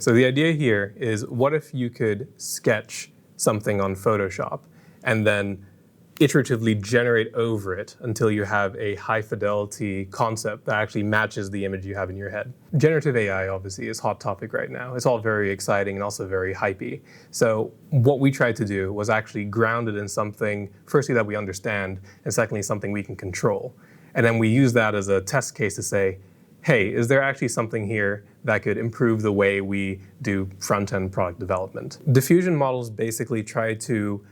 So the idea here is, what if you could sketch something on Photoshop and then iteratively generate over it until you have a high fidelity concept that actually matches the image you have in your head. Generative AI obviously is a hot topic right now. It's all very exciting and also very hypey. So what we tried to do was actually ground it in something, firstly, that we understand, and secondly, something we can control. And then we use that as a test case to say, hey, is there actually something here that could improve the way we do front-end product development? Diffusion models basically try to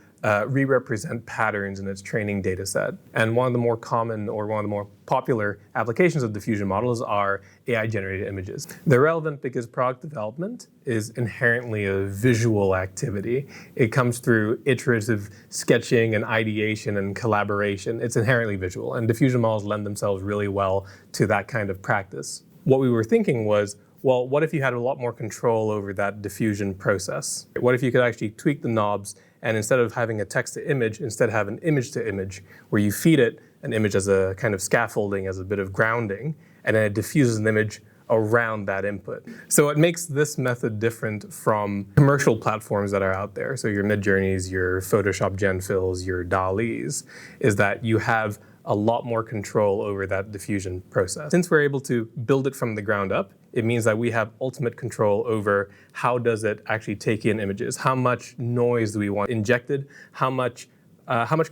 re-represent patterns in its training data set. And one of the more common, or one of the more popular applications of diffusion models are AI-generated images. They're relevant because product development is inherently a visual activity. It comes through iterative sketching and ideation and collaboration. It's inherently visual, and diffusion models lend themselves really well to that kind of practice. What we were thinking was, well, what if you had a lot more control over that diffusion process? What if you could actually tweak the knobs, and instead of having a text to image, instead have an image to image, where you feed it an image as a kind of scaffolding, as a bit of grounding, and then it diffuses an image around that input. So what makes this method different from commercial platforms that are out there, so your Midjourneys, your Photoshop Gen Fills, your DALL-Es, is that you have a lot more control over that diffusion process. Since we're able to build it from the ground up, it means that we have ultimate control over how does it actually take in images, how much noise do we want injected, how much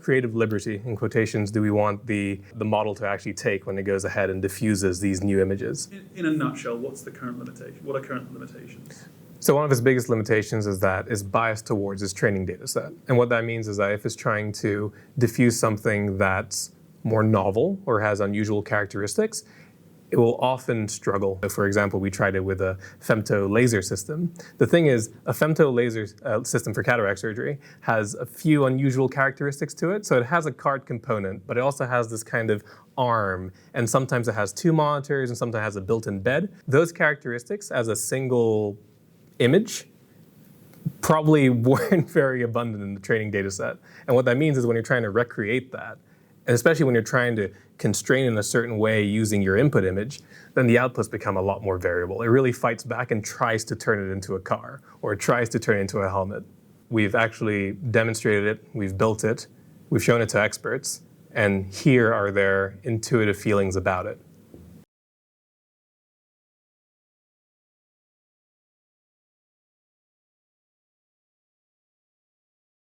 creative liberty, in quotations, do we want the model to actually take when it goes ahead and diffuses these new images. In a nutshell, what's the current limitation? What are current limitations? So one of its biggest limitations is that it's biased towards its training data set. And what that means is that if it's trying to diffuse something that's more novel or has unusual characteristics, it will often struggle. For example, we tried it with a femto laser system. The thing is, a femto laser system for cataract surgery has a few unusual characteristics to it. So it has a card component, but it also has this kind of arm, and sometimes it has two monitors, and sometimes it has a built-in bed. Those characteristics as a single image probably weren't very abundant in the training data set. And what that means is when you're trying to recreate that, and especially when you're trying to constrain in a certain way using your input image, then the outputs become a lot more variable. It really fights back and tries to turn it into a car, or it tries to turn it into a helmet. We've actually demonstrated it, we've built it, we've shown it to experts, and here are their intuitive feelings about it.